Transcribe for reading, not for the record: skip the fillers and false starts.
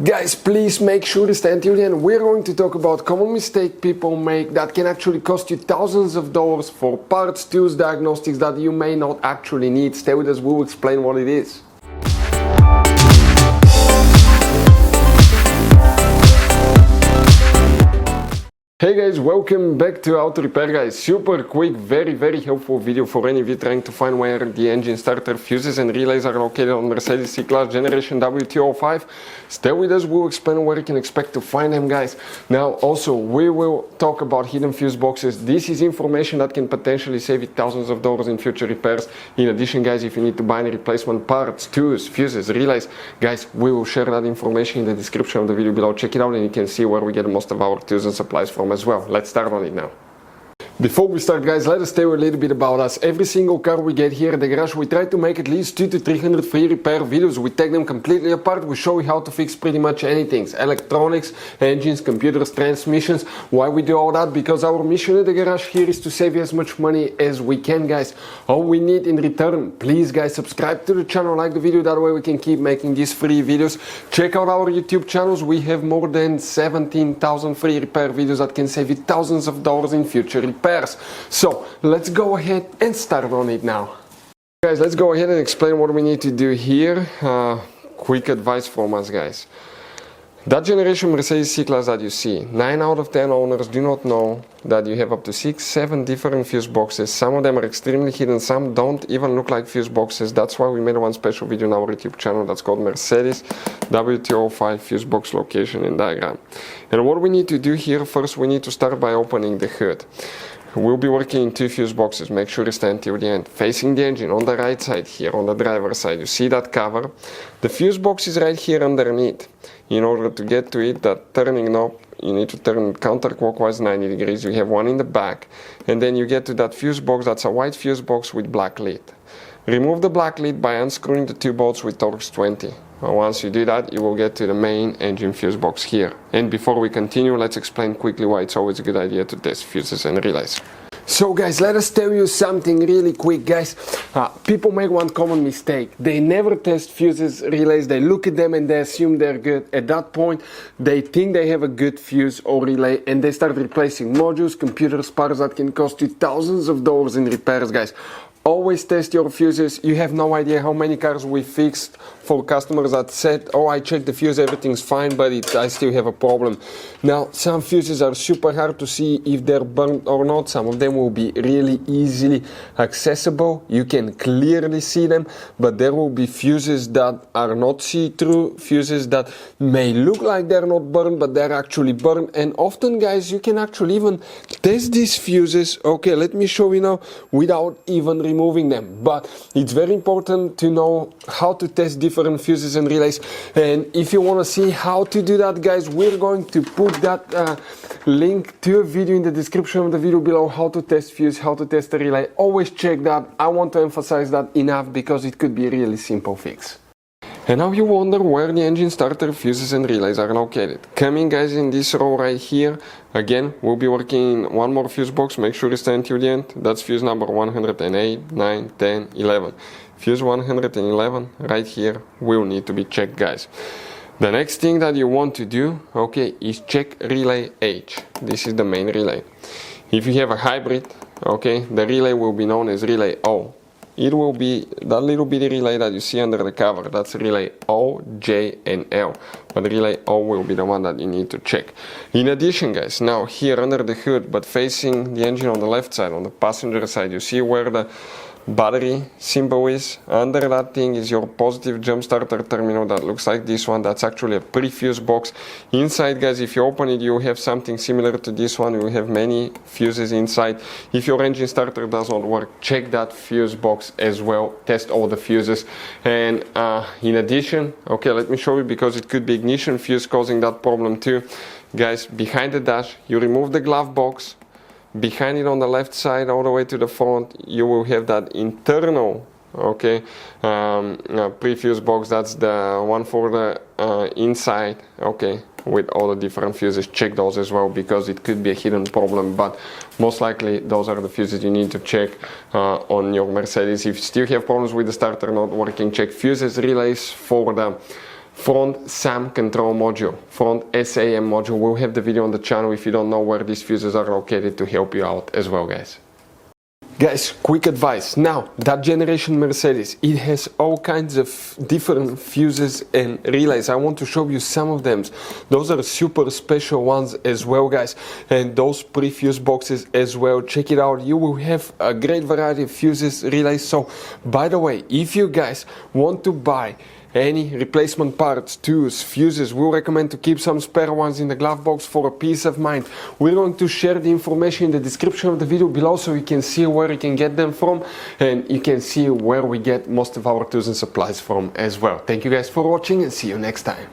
Guys, please make sure to stay until the end. We're going to talk about common mistake people make that can actually cost you thousands of dollars for parts, tools, diagnostics that you may not actually need. Stay with us, we'll explain what it is. Hey guys, welcome back to Auto Repair guys. Super quick, very helpful video for any of you trying to find where the engine starter fuses and relays are located on Mercedes C-Class generation W205. Stay with us, we'll explain where you can expect to find them guys. Now also we will talk about hidden fuse boxes. This is information that can potentially save you thousands of dollars in future repairs. In addition guys, if you need to buy any replacement parts, tools, fuses, relays, guys, we will share that information in the description of the video below. Check it out and you can see where we get most of our tools and supplies from as well. Let's start on it now. Before we start guys, let us tell you a little bit about us. Every single car we get here at the garage, we try to make at least 200 to 300 free repair videos. We take them completely apart, we show you how to fix pretty much anything. Electronics, engines, computers, transmissions. Why we do all that? Because our mission at the garage here is to save you as much money as we can guys. All we need in return, please guys, subscribe to the channel, like the video, that way we can keep making these free videos. Check out our YouTube channels, we have more than 17,000 free repair videos that can save you thousands of dollars in future repairs. So let's go ahead and start on it now. Guys, let's go ahead and explain what we need to do here. Quick advice from us guys. That generation Mercedes C-Class that you see, 9 out of 10 owners do not know that you have up to 6-7 different fuse boxes. Some of them are extremely hidden, some don't even look like fuse boxes. That's why we made one special video on our YouTube channel that's called Mercedes W205 fuse box location and diagram. And what we need to do here, first we need to start by opening the hood. We'll be working in 2 fuse boxes. Make sure you stand till the end. Facing the engine on the right side here, on the driver's side, you see that cover. The fuse box is right here underneath. In order to get to it, that turning knob, you need to turn counterclockwise 90 degrees. You have one in the back. And then you get to that fuse box. That's a white fuse box with black lid. Remove the black lid by unscrewing the 2 bolts with Torx 20. Once you do that, you will get to the main engine fuse box here. And before we continue, let's explain quickly why it's always a good idea to test fuses and relays. So guys, let us tell you something really quick guys. People make one common mistake. They never test fuses, relays, they look at them and they assume they're good. At that point, they think they have a good fuse or relay and they start replacing modules, computers, parts that can cost you thousands of dollars in repairs guys. Always test your fuses. You have no idea how many cars we fixed for customers that said, oh, I checked the fuse, everything's fine, but I still have a problem. Now, some fuses are super hard to see if they're burnt or not. Some of them will be really easily accessible. You can clearly see them, but there will be fuses that are not see-through, fuses that may look like they're not burned, but they're actually burned. And often, guys, you can actually even test these fuses. Okay, let me show you now without even removing them. But it's very important to know how to test different fuses and relays, and if you want to see how to do that guys, we're going to put that link to a video in the description of the video below, how to test fuse, how to test a relay. Always check that. I want to emphasize that enough because it could be a really simple fix. And now you wonder where the engine starter fuses and relays are located. Coming guys in this row right here, again, we'll be working in one more fuse box. Make sure you stand till the end. That's fuse number 108, 9, 10, 11. Fuse 111 right here will need to be checked guys. The next thing that you want to do, okay, is check relay H. This is the main relay. If you have a hybrid, okay, the relay will be known as relay O. It will be that little bitty relay that you see under the cover. That's relay O, J, and L. But relay O will be the one that you need to check. In addition, guys, now here under the hood, but facing the engine on the left side, on the passenger side, you see where the battery symbol is. Under that thing is your positive jump starter terminal that looks like this one. That's actually a prefuse box. Inside, guys, if you open it, you have something similar to this one. You have many fuses inside. If your engine starter does not work, check that fuse box as well. Test all the fuses. And in addition, okay, let me show you, because it could be ignition fuse causing that problem too. Guys, behind the dash, you remove the glove box. Behind it on the left side all the way to the front, you will have that internal, okay, prefuse box. That's the one for the inside, okay, with all the different fuses. Check those as well, because it could be a hidden problem, but most likely those are the fuses you need to check on your Mercedes. If you still have problems with the starter not working, check fuses, relays for the front SAM control module, front SAM module. We'll have the video on the channel if you don't know where these fuses are located to help you out as well, guys. Guys, quick advice. Now, that generation Mercedes, it has all kinds of different fuses and relays. I want to show you some of them. Those are super special ones as well, guys. And those prefuse boxes as well. Check it out. You will have a great variety of fuses, relays. So, by the way, if you guys want to buy any replacement parts, tools, fuses, we'll recommend to keep some spare ones in the glove box for a peace of mind. We're going to share the information in the description of the video below so you can see where you can get them from, and you can see where we get most of our tools and supplies from as well. Thank you guys for watching, and see you next time.